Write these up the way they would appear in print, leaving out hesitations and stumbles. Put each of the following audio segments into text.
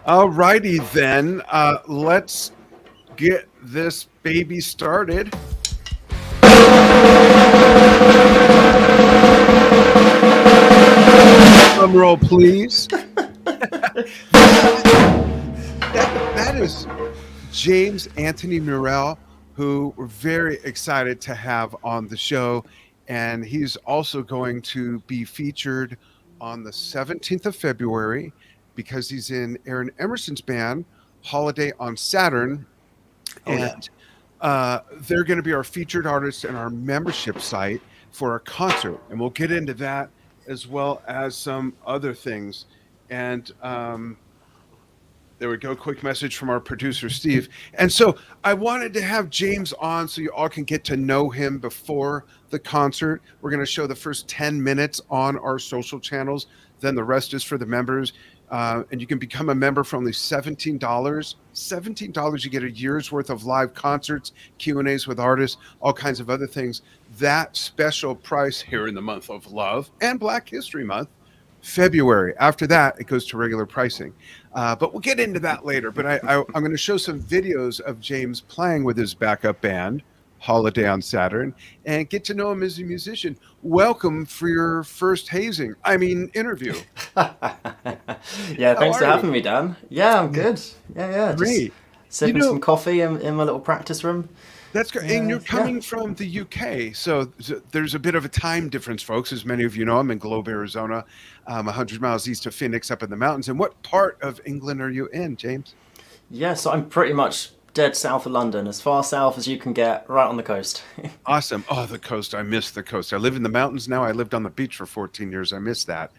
All righty then. Let's get this baby started. Drum roll, please. That is James Antony Murrell, who we're very excited to have on the show. And he's also going to be featured on the 17th of February because he's in Aaron Emerson's band, Holiday on Saturn. Oh, yeah. And they're going to be our featured artists in our membership site for a concert. And we'll get into that as well as some other things. And there we go. Quick message from our producer, Steve. And so I wanted to have James on so you all can get to know him before the concert. We're going to show the first 10 minutes on our social channels. Then the rest is for the members. And you can become a member for only $17. $17, you get a year's worth of live concerts, Q&As with artists, all kinds of other things. That special price here in the month of love and Black History Month, February. After that, it goes to regular pricing. But we'll get into that later. But I'm going to show some videos of James playing with his backup band, Holiday on Saturn, and get to know him as a musician. Welcome for your first interview. Yeah, thanks for having me, Dan. Yeah, I'm good. Yeah. Great. Just sipping some coffee in my little practice room. That's great. And you're coming from the UK, so there's a bit of a time difference, folks. As many of you know, I'm in Globe, Arizona, 100 miles east of Phoenix up in the mountains. And what part of England are you in, James? Yeah, so I'm pretty much dead south of London, as far south as you can get, right on the coast. Awesome. Oh, the coast. I miss the coast. I live in the mountains now. I lived on the beach for 14 years. I miss that.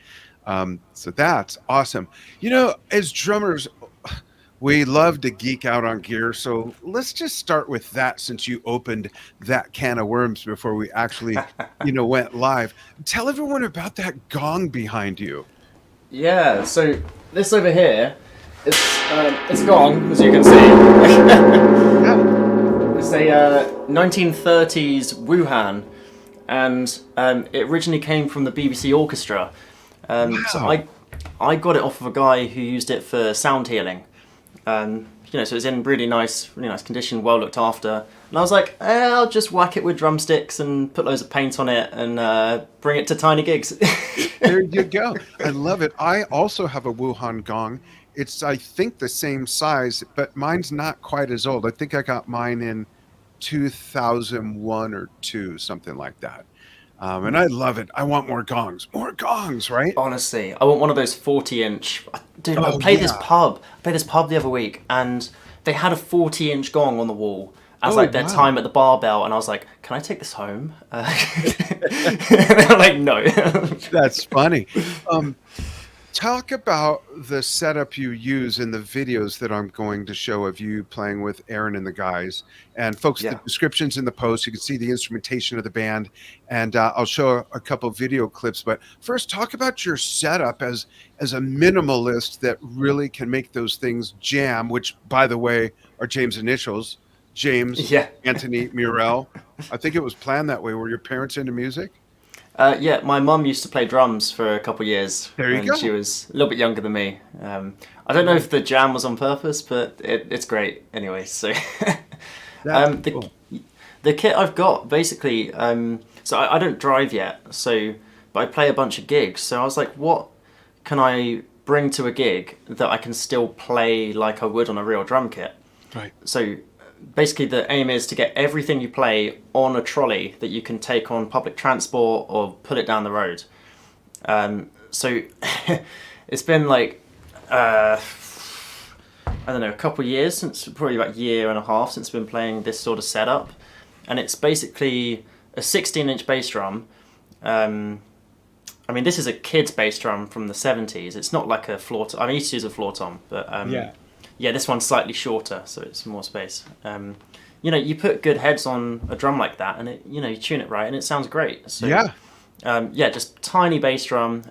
So that's awesome. You know, as drummers, we love to geek out on gear. So let's just start with that since you opened that can of worms before we actually, went live. Tell everyone about that gong behind you. Yeah, so this over here, it's a gong, as you can see. It's a 1930s Wuhan, and it originally came from the BBC Orchestra. Wow. So I got it off of a guy who used it for sound healing. So it's in really nice condition, well looked after. And I was like, I'll just whack it with drumsticks and put loads of paint on it and bring it to tiny gigs. There you go. I love it. I also have a Wuhan gong. It's, I think, the same size, but mine's not quite as old. I think I got mine in 2001 or 2, something like that. And I love it. I want more gongs. More gongs, right? Honestly, I want one of those 40-inch. Dude, I played this pub the other week, and they had a 40-inch gong on the wall as their time at the barbell, and I was like, "Can I take this home?" They're like, "No." That's funny. Talk about the setup you use in the videos that I'm going to show of you playing with Aaron and the guys. And folks, the description's in the post. You can see the instrumentation of the band, and I'll show a couple video clips. But first, talk about your setup as a minimalist that really can make those things jam, which, by the way, are James' initials. James Antony Murrell. I think it was planned that way. Were your parents into music? Yeah, my mum used to play drums for a couple of years. There you go. She was a little bit younger than me. I don't know if the jam was on purpose, but it's great anyway. So Cool. The kit I've got, basically, so I don't drive yet, but I play a bunch of gigs. So I was like, what can I bring to a gig that I can still play like I would on a real drum kit? Right. So basically the aim is to get everything you play on a trolley that you can take on public transport or put it down the road. So it's been like, I don't know, a couple of years, probably about a year and a half since I've been playing this sort of setup. And it's basically a 16-inch bass drum. This is a kid's bass drum from the 70s. It's not like a floor tom. I used to use a floor tom, but yeah, this one's slightly shorter, so it's more space. You put good heads on a drum like that, and you tune it right, and it sounds great. So, just tiny bass drum,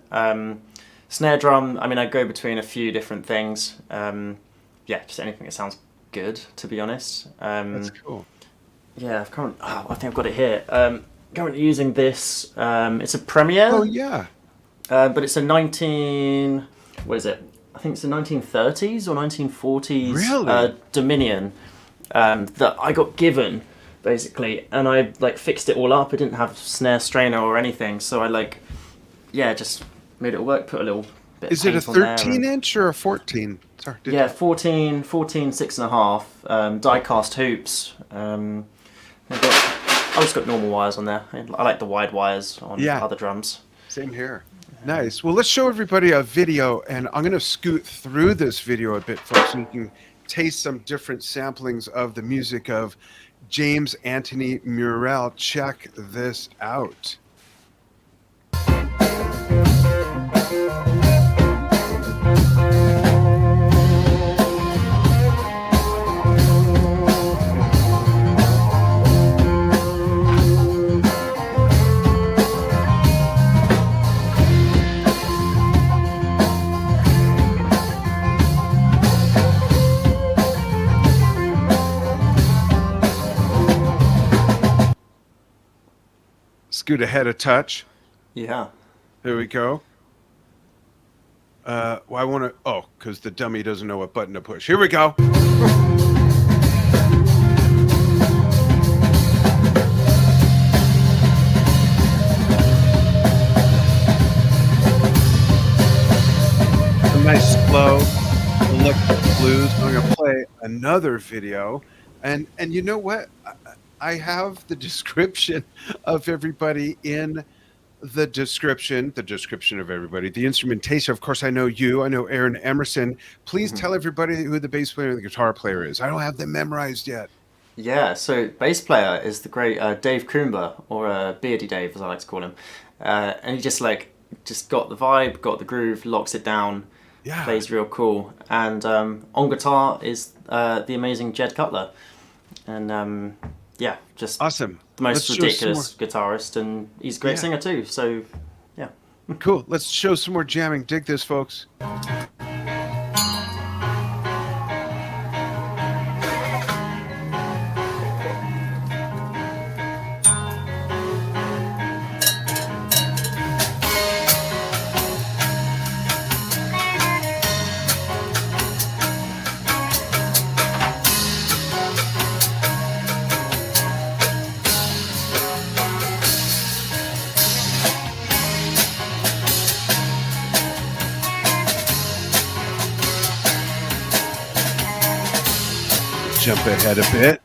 snare drum. I go between a few different things. Just anything that sounds good, to be honest. That's cool. Yeah, I think I've got it here. Currently using this. It's a Premiere. Oh yeah. But it's a 19. What is it? I think it's the 1930s or 1940s Really? Dominion that I got given, basically, and I like fixed it all up. I didn't have snare strainer or anything, so I like, yeah, just made it work. Put a little bit of Is it a paint on there, 13 and inch or a 14? Sorry, yeah, 14, 6.5 die cast hoops. I've just got normal wires on there. I like the wide wires on Yeah. other drums. Same here. Nice. Well, let's show everybody a video, and I'm going to scoot through this video a bit, folks, so you can taste some different samplings of the music of James Antony Murrell. Check this out. Scoot ahead a touch. Yeah. There we go. Why won't it? Oh, because the dummy doesn't know what button to push. Here we go. A nice slow electric blues. I'm going to play another video. And you know what? I have the description of everybody in the description of everybody, the instrumentation. Of course, I know you, I know Aaron Emerson. Please tell everybody who the bass player and the guitar player is. I don't have them memorized yet. Yeah, so bass player is the great Dave Coomber, or Beardy Dave, as I like to call him. And he just got the vibe, got the groove, locks it down, Yeah. plays real cool. And on guitar is the amazing Jed Cutler. And yeah, just Awesome. the most Let's show some ridiculous guitarist, and he's a great singer too. So yeah. Cool. Let's show some more jamming. Dig this, folks. Jump ahead a bit.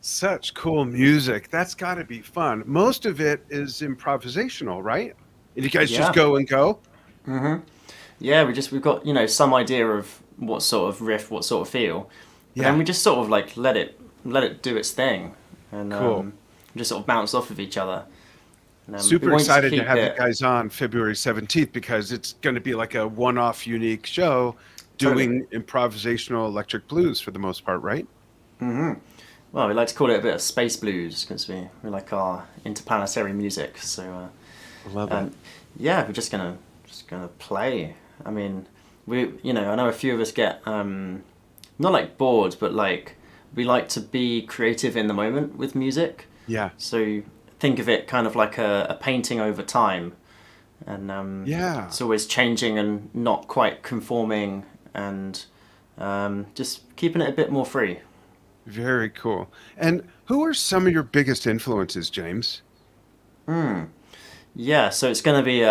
Such cool music. That's got to be fun. Most of it is improvisational, right? And you guys Yeah. just go and go? Yeah, we've got, some idea of what sort of riff, what sort of feel. But Yeah. then we just sort of like let it do its thing, and Cool. we just sort of bounce off of each other. And, we Super wanted excited to keep have you it- guys on February 17th because it's going to be like a one-off unique show doing improvisational electric blues for the most part, right? Well, we like to call it a bit of space blues because we like our interplanetary music. So I love it. yeah, we're just gonna play. I mean, I know a few of us get not like bored, but like we like to be creative in the moment with music. Yeah. So think of it kind of like a painting over time, and Yeah. it's always changing and not quite conforming, and just keeping it a bit more free. Very cool. And who are some of your biggest influences, James? Yeah, so it's going to be,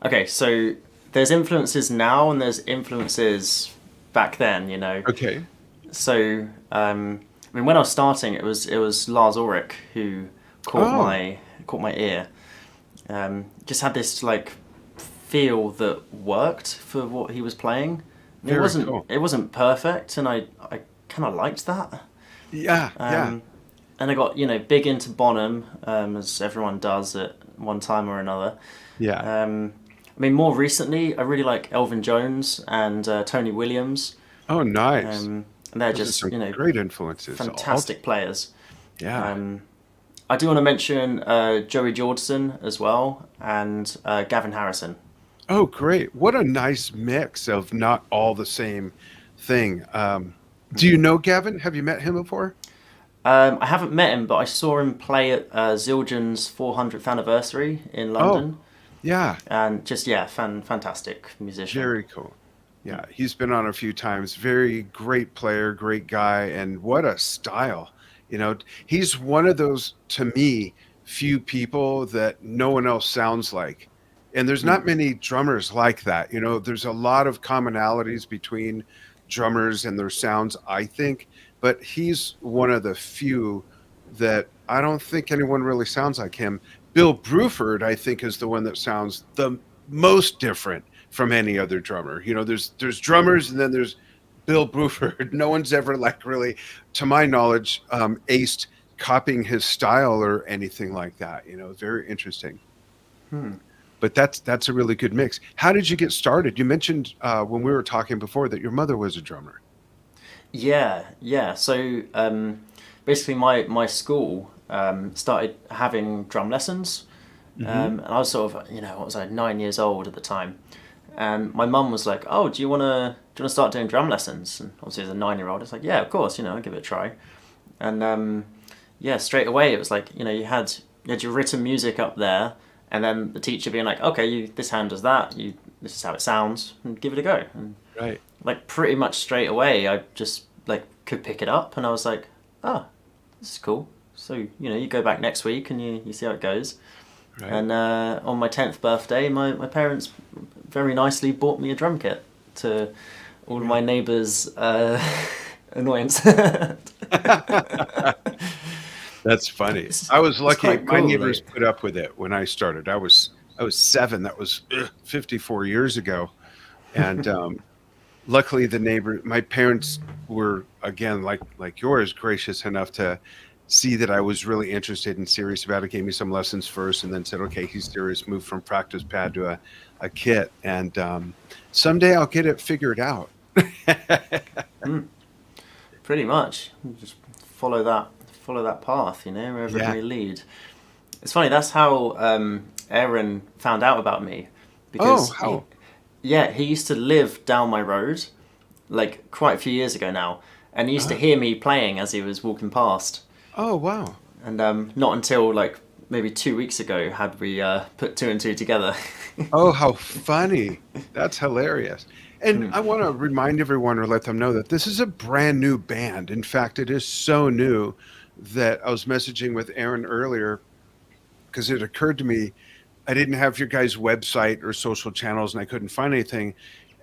okay, so there's influences now and there's influences back then, Okay. So, when I was starting, it was Lars Ulrich who caught my ear. Just had this like feel that worked for what he was playing, Very cool. It wasn't perfect, and I kind of liked that. Yeah, yeah. And I got big into Bonham, as everyone does at one time or another. Yeah. I mean, more recently, I really like Elvin Jones and Tony Williams. Oh, nice. And they're Those are just some great influences. fantastic players. Yeah. I do want to mention Joey Jordison as well, and Gavin Harrison. Oh, great. What a nice mix of not all the same thing. Do you know Gavin? Have you met him before? I haven't met him, but I saw him play at Zildjian's 400th anniversary in London. Oh, yeah. And just, fantastic musician. Very cool. Yeah, he's been on a few times. Very great player, great guy, and what a style. He's one of those, to me, few people that no one else sounds like. And there's not many drummers like that. There's a lot of commonalities between drummers and their sounds, I think, but he's one of the few that I don't think anyone really sounds like him. Bill Bruford, I think, is the one that sounds the most different from any other drummer. There's drummers, and then there's Bill Bruford. No one's ever really, to my knowledge, aced copying his style or anything like that. Very interesting. But that's a really good mix. How did you get started? You mentioned when we were talking before that your mother was a drummer. Yeah. So basically, my school started having drum lessons, and I was sort of, what was I, 9 years old at the time, and my mum was like, "Oh, do you wanna start doing drum lessons?" And obviously, as a 9-year-old, it's like, "Yeah, of course, I'll give it a try," and straight away it was like, you had your written music up there. And then the teacher being like, "Okay, this hand does that. This is how it sounds, and give it a go." And right, pretty much straight away, I just could pick it up, and I was like, "Oh, this is cool." So you go back next week and you see how it goes. Right. And on my 10th birthday, my parents very nicely bought me a drum kit to all of my neighbours' annoyance. That's funny. I was lucky. Cool, my neighbors put up with it when I started. I was 7. That was 54 years ago. And luckily my parents were, again, like yours, gracious enough to see that I was really interested and serious about it, gave me some lessons first, and then said, "Okay, he's serious," moved from practice pad to a kit. And someday I'll get it figured out. Pretty much. Just follow that path, wherever it may lead. It's funny, that's how Aaron found out about me. Because he used to live down my road, quite a few years ago now, and he used to hear me playing as he was walking past. Oh, wow. And not until maybe 2 weeks ago had we put 2 and 2 together. Oh, how funny. That's hilarious. And I want to remind everyone or let them know that this is a brand new band. In fact, it is so new that I was messaging with Aaron earlier because it occurred to me I didn't have your guys' website or social channels and I couldn't find anything.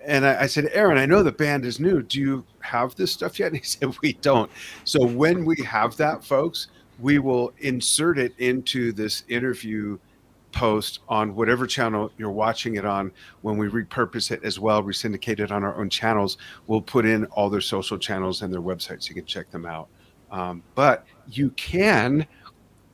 And I said, "Aaron, I know the band is new. Do you have this stuff yet?" And he said, "We don't." So when we have that, folks, we will insert it into this interview post on whatever channel you're watching it on. When we repurpose it as well, resyndicate it on our own channels, we'll put in all their social channels and their websites so you can check them out. But you can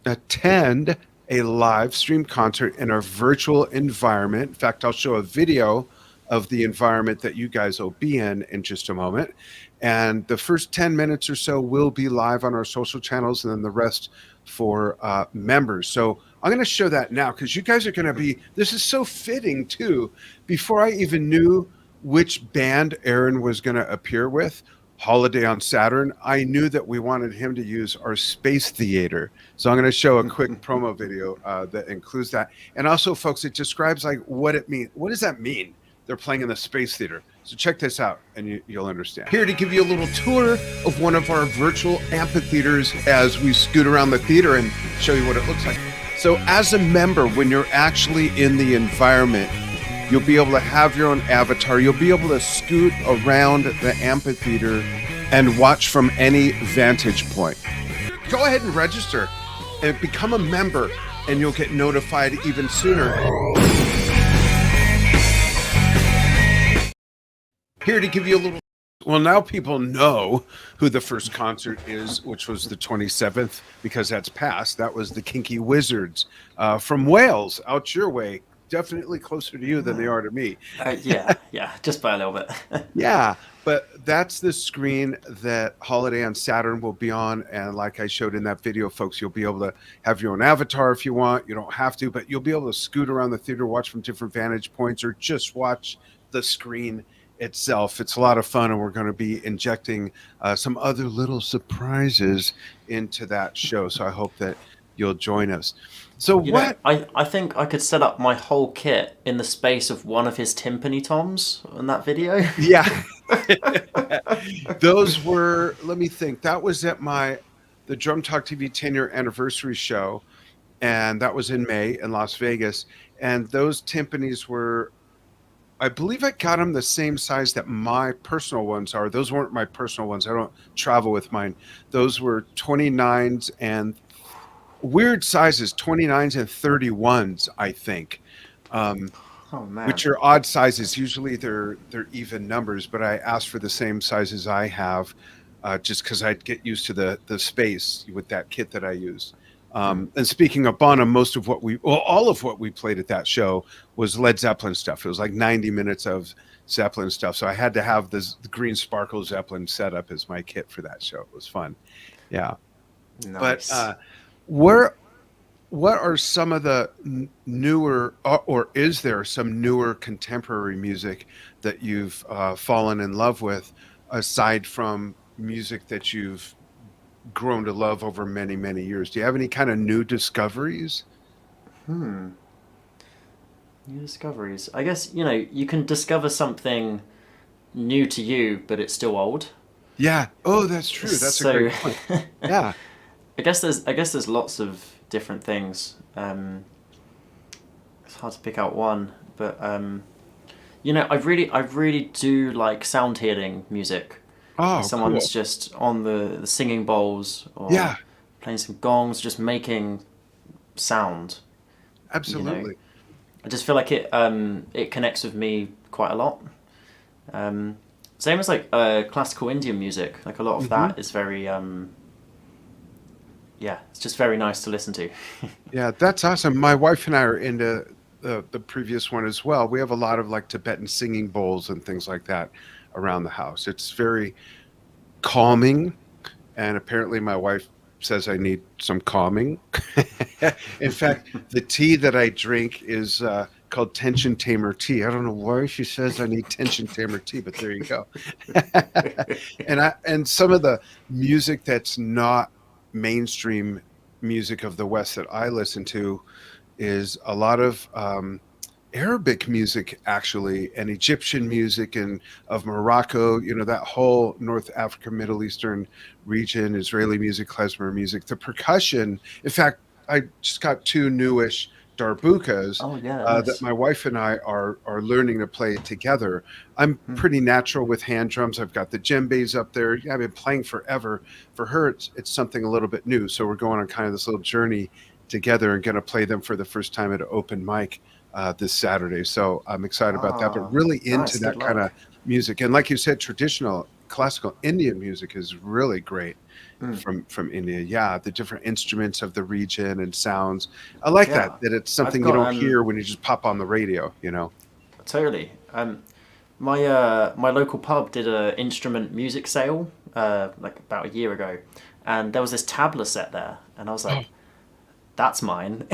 attend a live stream concert in our virtual environment. In fact, I'll show a video of the environment that you guys will be in just a moment. And the first 10 minutes or so will be live on our social channels, and then the rest for members. So I'm going to show that now because you guys are going to be, this is so fitting too. Before I even knew which band Aaron was going to appear with, Holiday on Saturn, I knew that we wanted him to use our Space Theater. So I'm going to show a quick promo video that includes that. And also, folks, it describes what it means. What does that mean? They're playing in the Space Theater. So check this out and you'll understand. Here to give you a little tour of one of our virtual amphitheaters as we scoot around the theater and show you what it looks like. So as a member, when you're actually in the environment, you'll be able to have your own avatar. You'll be able to scoot around the amphitheater and watch from any vantage point. Go ahead and register and become a member, and you'll get notified even sooner. here to give you a little. Well, now people know who the first concert is, which was the 27th, because that's past. That was the Kinky Wizards from Wales, out your way. Definitely closer to you than they are to me. Yeah, just by a little bit. Yeah, but that's the screen that Holiday on Saturn will be on. And like I showed in that video, folks, you'll be able to have your own avatar if you want. You don't have to, but you'll be able to scoot around the theater, watch from different vantage points, or just watch the screen itself. It's a lot of fun, and we're going to be injecting some other little surprises into that show. So I hope that you'll join us. So You know, what? I think I could set up my whole kit in the space of one of his timpani toms in that video. Yeah. Those were, let me think. That was at the Drum Talk TV 10-year anniversary show, and that was in May in Las Vegas. And those timpanis were, I believe I got them the same size that my personal ones are. Those weren't my personal ones. I don't travel with mine. Those were 29s and weird sizes, 29s and 31s, I think. Oh man. Which are odd sizes. Usually they're even numbers, but I asked for the same sizes I have, just because I'd get used to the space with that kit that I use. And speaking of Bonham, all of what we played at that show was Led Zeppelin stuff. It was like 90 minutes of Zeppelin stuff. So I had to have the green sparkle Zeppelin set up as my kit for that show. It was fun. Yeah. Nice. But what are some of the newer, or is there some newer contemporary music that you've fallen in love with, aside from music that you've grown to love over many, many years? Do you have any kind of new discoveries? New discoveries. I guess, you can discover something new to you, but it's still old. Yeah. Oh, that's true. That's a great point. Yeah. I guess there's lots of different things. It's hard to pick out one, but I really do like sound healing music. Oh, Someone's cool. just on the singing bowls or Yeah, playing some gongs, just making sound. absolutely. I just feel like it connects with me quite a lot. Same as like classical Indian music. Like a lot of Hmm. that is very it's just very nice to listen to. Yeah, that's awesome. My wife and I are into the previous one as well. We have a lot of like Tibetan singing bowls and things like that around the house. It's very calming, and apparently my wife says I need some calming. In fact, the tea that I drink is called tension tamer tea. I don't know why she says I need tension tamer tea, but there you go. And some of the music that's not mainstream music of the West that I listen to is a lot of Arabic music, actually, and Egyptian music, and of Morocco. That whole North Africa, Middle Eastern region, Israeli music, klezmer music, the percussion. In fact, I just got two newish darbukas Oh yeah, that nice. my wife and I are learning to play together. I'm pretty natural with hand drums. I've got the djembes up there. Yeah, I've been playing forever. For her, it's something a little bit new. So we're going on kind of this little journey together and going to play them for the first time at an open mic this Saturday. So I'm excited about that, but Ah, really into nice. Good that kind of luck. music. And like you said, traditional classical Indian music is really great from India. Yeah, the different instruments of the region and sounds. I like Yeah, that it's I've something you got don't hear when you just pop on the radio. totally. My local pub did a instrument music sale like about a year ago, and there was this tabla set there, and I was Oh, like, "That's mine."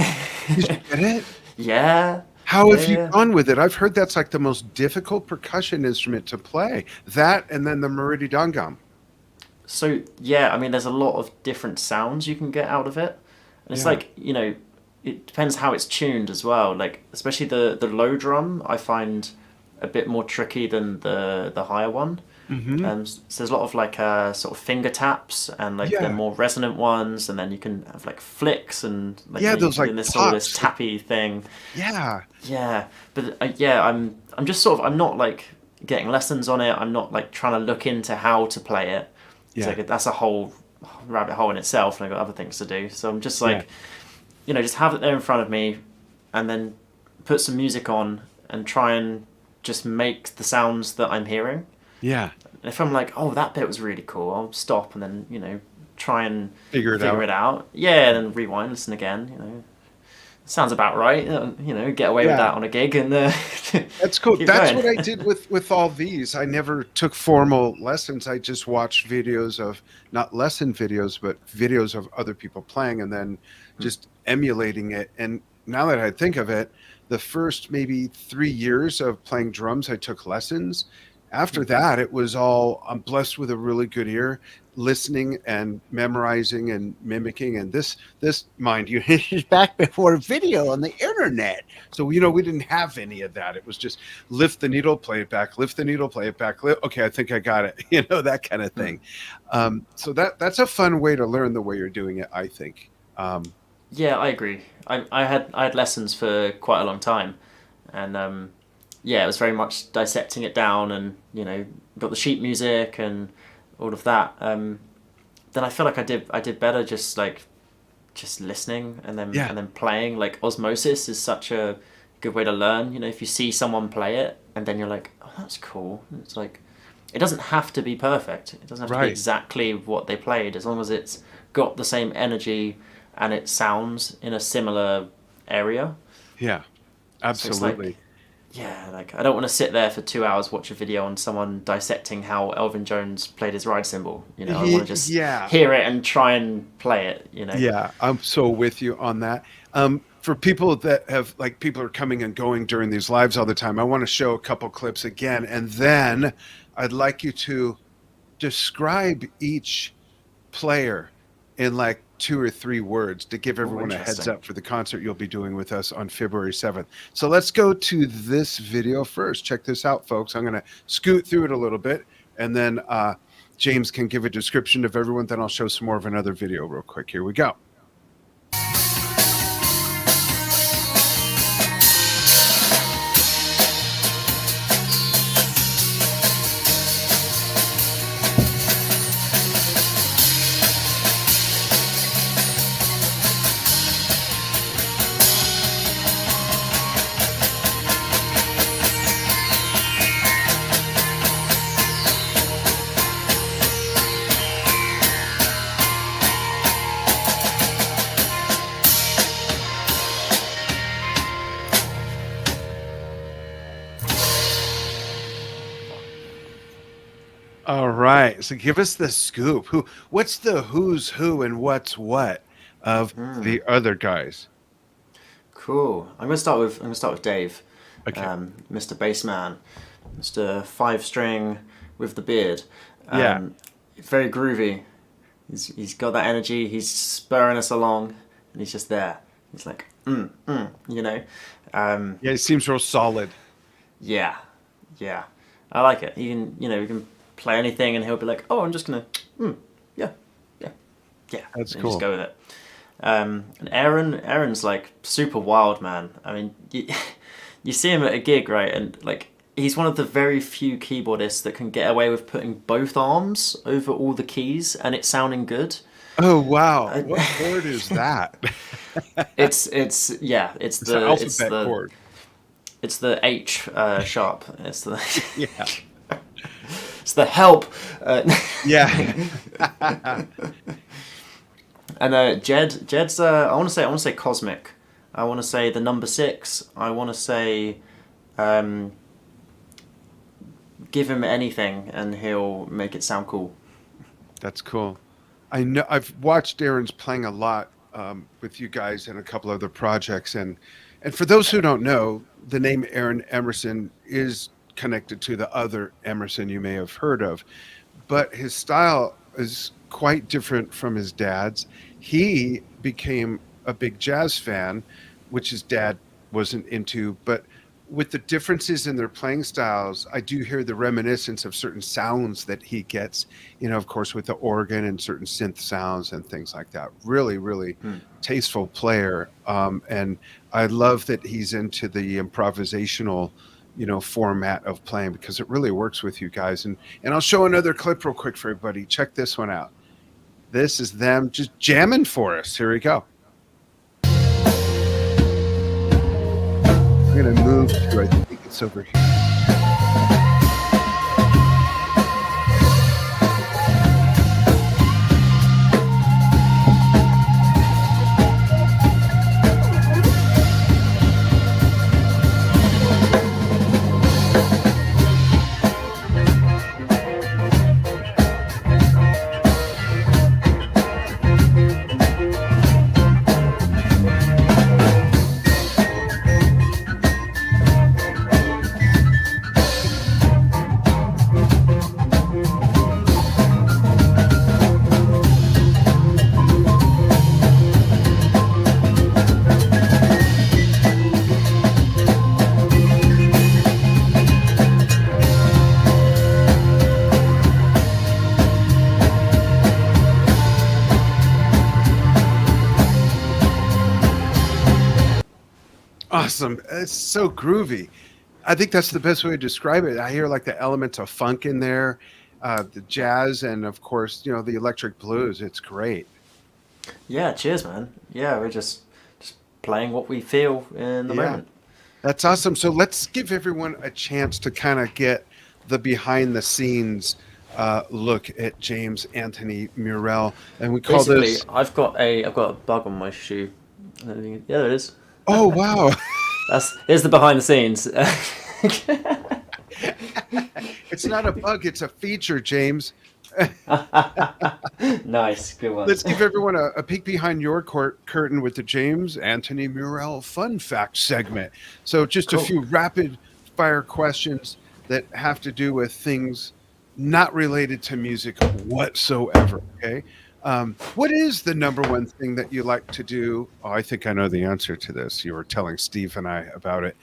did you get it? Yeah, How yeah, have you yeah. gone with it? I've heard that's like the most difficult percussion instrument to play. That and then the Marididangam. So yeah, I mean, there's a lot of different sounds you can get out of it, and it's Yeah. like it depends how it's tuned as well. Like especially the low drum, I find a bit more tricky than the higher one. Hmm. So there's a lot of like sort of finger taps and like the Yeah. more resonant ones, and then you can have like flicks and like Yeah, you those can do like this all this pops. tappy thing. Yeah. Yeah, but yeah, I'm just sort of I'm not like getting lessons on it. I'm not like trying to look into how to play it. It's Yeah. like that's a whole rabbit hole in itself, and I've got other things to do. So I'm just Yeah. like, just have it there in front of me, and then put some music on and try and just make the sounds that I'm hearing. Yeah. If I'm like, oh, that bit was really cool, I'll stop and then, try and Figure it figure out. it out. Yeah, then rewind, listen again. Sounds about right. Get away with Yeah. that on a gig and That's cool. keep That's going. what I did with all these. I never took formal lessons. I just watched videos of, not lesson videos, but videos of other people playing and then just emulating it. And now that I think of it, the first maybe 3 years of playing drums, I took lessons. After that, it was all, I'm blessed with a really good ear, listening and memorizing and mimicking. And this, mind you, is back before video on the internet. So, we didn't have any of that. It was just lift the needle, play it back, lift the needle, play it back. Okay, I think I got it. That kind of thing. So that's a fun way to learn the way you're doing it, I think. Yeah, I agree. I had lessons for quite a long time, and yeah, it was very much dissecting it down, and got the sheet music and all of that. Then I feel like I did better just listening Yeah, and then playing. Like osmosis is such a good way to learn. If you see someone play it and then you're like, oh, that's cool. It's like it doesn't have to be perfect. It doesn't have to be right. exactly what they played, as long as it's got the same energy and it sounds in a similar area. Yeah, So it's like, absolutely. yeah, like I don't want to sit there for 2 hours, watch a video on someone dissecting how Elvin Jones played his ride cymbal. I want to just Yeah, hear it and try and play it. yeah, I'm so with you on that. For people that have, like, people are coming and going during these lives all the time, I want to show a couple clips again, and then I'd like you to describe each player in like 2 or 3 words to give Oh, everyone a heads interesting. up for the concert you'll be doing with us on February 7th. So let's go to this video first. Check this out, folks. I'm going to scoot through it a little bit, and then James can give a description of everyone. Then I'll show some more of another video real quick. Here we go. All right. So give us the scoop. What's the who's who and what's what of the other guys? Cool. I'm gonna start with Dave, Okay. Mr. Bassman, Mr. Five String with the beard. Yeah. Very groovy. He's got that energy. He's spurring us along, and he's just there. He's like, Yeah, it seems real solid. Yeah, yeah. I like it. We can play anything, and he'll be like, "Oh, I'm just gonna, yeah, yeah, yeah," That's and cool. just go with it. And Aaron's like super wild, man. I mean, you see him at a gig, right? And like, he's one of the very few keyboardists that can get away with putting both arms over all the keys and it sounding good. Oh, wow. What chord is that? It's yeah, It's the alphabet chord. it's the H sharp. It's the Yeah. it's the help. Yeah. And Jed's I want to say cosmic. I want to say the number 6. I want to say give him anything and he'll make it sound cool. That's cool. I know I've watched Aaron's playing a lot with you guys and a couple other projects, and for those who don't know, the name Aaron Emerson is connected to the other Emerson you may have heard of, but his style is quite different from his dad's. He became a big jazz fan, which his dad wasn't into, but with the differences in their playing styles, I do hear the reminiscence of certain sounds that he gets, of course, with the organ and certain synth sounds and things like that. Really, really tasteful player. And I love that he's into the improvisational, format of playing, because it really works with you guys. And I'll show another clip real quick for everybody. Check this one out. This is them just jamming for us. Here we go. I'm going to move to, I think it's over here. awesome. It's so groovy. I think that's the best way to describe it. I hear like the elements of funk in there, the jazz, and of course, the electric blues. It's great. Yeah, cheers, man. Yeah, we're just playing what we feel in the Yeah, moment. that's awesome. So let's give everyone a chance to kind of get the behind the scenes look at James Anthony Murrell, and we call Basically, this. I've got a bug on my shoe. Yeah, there it is. Oh wow! Here's the behind the scenes. It's not a bug; it's a feature, James. Nice, good one. Let's give everyone a peek behind your curtain with the James Anthony Murrell Fun Fact segment. So, just a Cool. few rapid fire questions that have to do with things not related to music whatsoever. Okay. What is the number one thing that you like to do? Oh, I think I know the answer to this. You were telling Steve and I about it.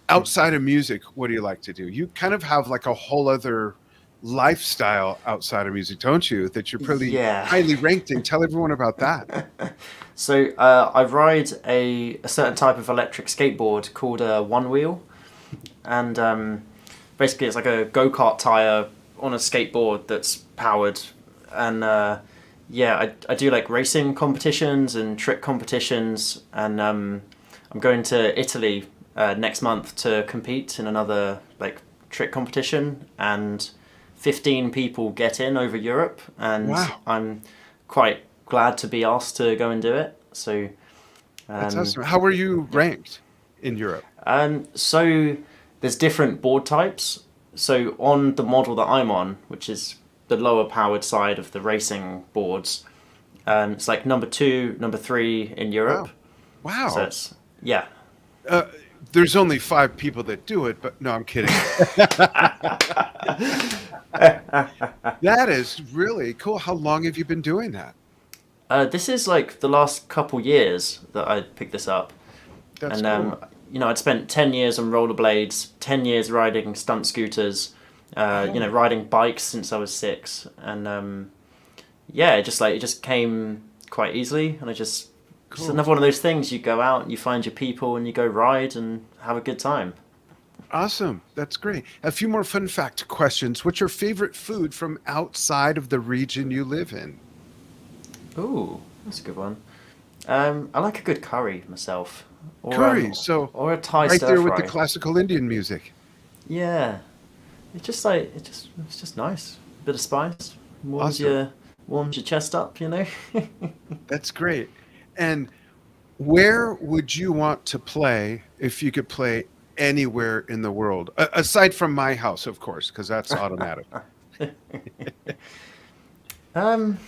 Outside of music, what do you like to do? You kind of have like a whole other lifestyle outside of music, don't you? That you're pretty Yeah. highly ranked in. Tell everyone about that. So I ride a certain type of electric skateboard called a one wheel, and basically it's like a go kart tire on a skateboard that's powered, and yeah, I do like racing competitions and trick competitions, and I'm going to Italy next month to compete in another like trick competition, and 15 people get in over Europe, and Wow, I'm quite glad to be asked to go and do it. So, that's um, awesome. How are you ranked in Europe? so there's different board types. So on the model that I'm on, which is the lower powered side of the racing boards, it's like number two, number three in Europe. Wow, So wow. it's yeah. Uh, there's only 5 people that do it, but no, I'm kidding. That is really cool. How long have you been doing that? This is like the last couple years that I picked this up, That's and cool. I'd spent 10 years on rollerblades, 10 years riding stunt scooters, Oh, riding bikes since I was 6, and yeah, it just came quite easily, and it's cool. another one of those things. You go out, you find your people, and you go ride and have a good time. Awesome. That's great. A few more fun fact questions. What's your favorite food from outside of the region you live in? Ooh, that's a good one. I like a good curry myself, Curry. So or a Thai right stir there with the fry. classical Indian music. Yeah, it's just nice. Bit of spice Awesome. warms your chest up, you know. That's great. And where would you want to play if you could play anywhere in the world? Aside from my house, of course, because that's automatic. um,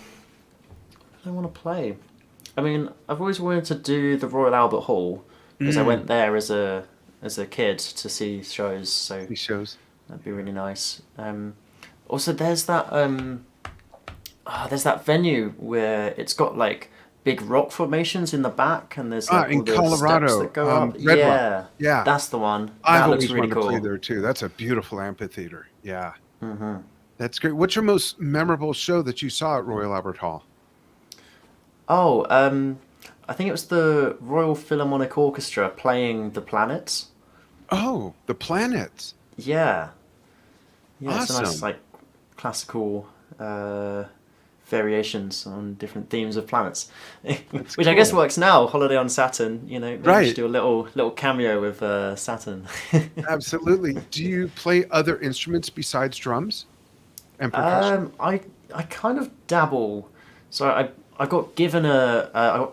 I want to play. I mean, I've always wanted to do the Royal Albert Hall because I Mm, went there as a kid to see shows, so these shows. that'd be really nice. Also, there's that venue where it's got like big rock formations in the back, and there's like In all the steps Colorado, that go up. Red Rock. Yeah, Yeah. that's the one. I've That looks always really wanted to play cool. there too. That's a beautiful amphitheater. Yeah. Hmm. That's great. What's your most memorable show that you saw at Royal Albert Hall? Oh, I think it was the Royal Philharmonic Orchestra playing the planets. Oh, the planets. Yeah, yeah, it's a nice Awesome. like classical variations on different themes of planets, That's which I guess cool. works now. Holiday on Saturn, maybe we should Right. do a little cameo with Saturn. Absolutely. Do you play other instruments besides drums and percussion? I kind of dabble. So I got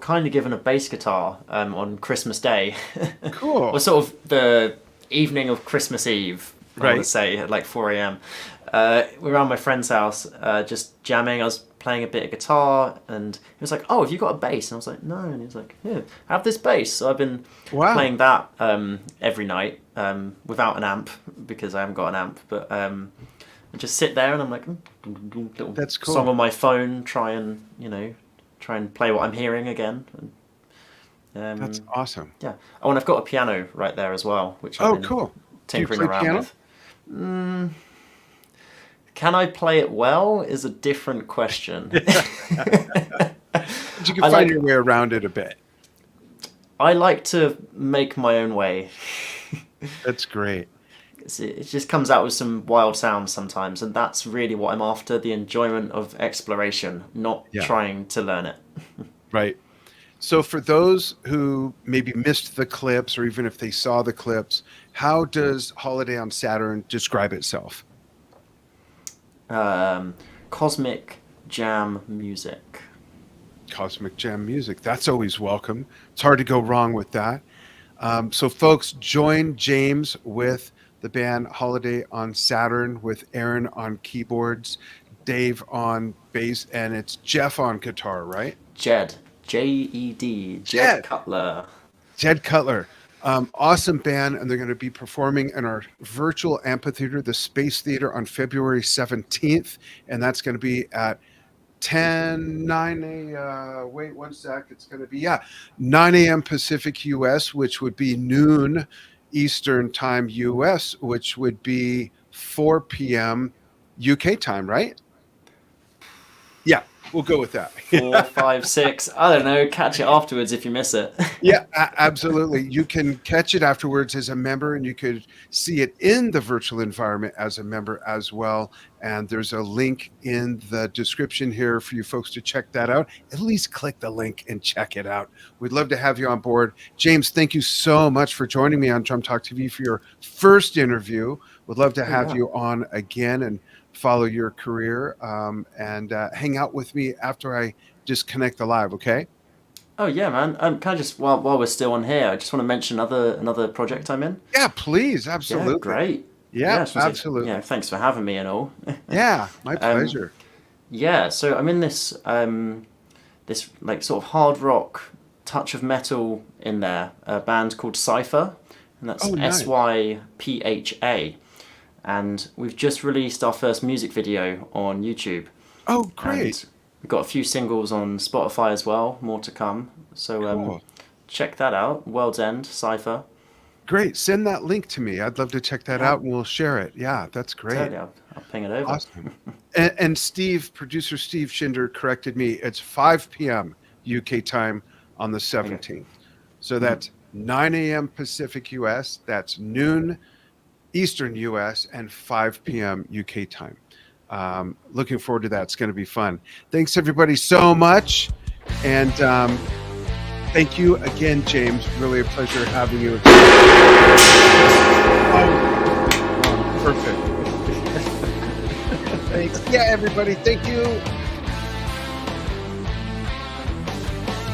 kind of given a bass guitar on Christmas Day, or Cool. sort of the evening of Christmas Eve. I want to Right. say at like 4 a.m. We were around my friend's house, just jamming. I was playing a bit of guitar, and he was like, "Oh, have you got a bass?" And I was like, "No." And he was like, "Yeah, have this bass." So I've been Wow. playing that every night without an amp because I haven't got an amp, but. I just sit there and I'm like, little That's song cool. on my phone, try and play what I'm hearing again. That's Um, awesome. yeah. Oh, and I've got a piano right there as well, which I've Oh, been cool. Do you tinkering play around piano? with. Mm, can I play it well is a different question. But you can I find like your way around it a bit. I like to make my own way. That's great. It just comes out with some wild sounds sometimes, and that's really what I'm after, the enjoyment of exploration, not Yeah. trying to learn it. Right. So for those who maybe missed the clips, or even if they saw the clips, how does Holiday on Saturn describe itself? Cosmic jam music. Cosmic Jam music. That's always welcome. It's hard to go wrong with that. So folks, join James with the band Holiday on Saturn, with Aaron on keyboards, Dave on bass, and it's Jeff on guitar, right? Jed. Jed. Jed Cutler. Jed Cutler. Awesome band, and they're going to be performing in our virtual amphitheater, the Space Theater, on February 17th, and that's going to be at 9 a.m. Pacific US, which would be noon Eastern time US, which would be 4 p.m. UK time, right? Yeah, we'll go with that. 4, 5, 6. I don't know. Catch it afterwards if you miss it. Yeah, absolutely. You can catch it afterwards as a member, and you could see it in the virtual environment as a member as well. And there's a link in the description here for you folks to check that out. At least click the link and check it out. We'd love to have you on board. James, thank you so much for joining me on Drum Talk TV for your first interview. We'd love to have you on again and follow your career, and hang out with me after I disconnect the live, okay? Oh yeah, man. Can I just while we're still on here, I just want to mention another project I'm in. Yeah, please, absolutely. Yeah, great. Yeah, absolutely. Yeah, thanks for having me and all. Yeah, my pleasure. Yeah, so I'm in this this like sort of hard rock touch of metal in there, a band called Cypher, and that's nice. SYPHA. And we've just released our first music video on YouTube. Oh, great. And we've got a few singles on Spotify as well, more to come. So Cool. check that out, World's End, Cypher. Great. Send that link to me. I'd love to check that out, and we'll share it. Yeah, that's great. Totally, I'll ping it over. Awesome. And Steve, producer Steve Schinder, corrected me. It's 5 p.m. UK time on the 17th. Okay. So that's 9 a.m. Pacific US. That's noon Eastern US, and 5 p.m. UK time. Looking forward to that. It's going to be fun. Thanks, everybody, so much. And thank you again, James. Really a pleasure having you. Oh, perfect. Thanks. Yeah, everybody, thank you.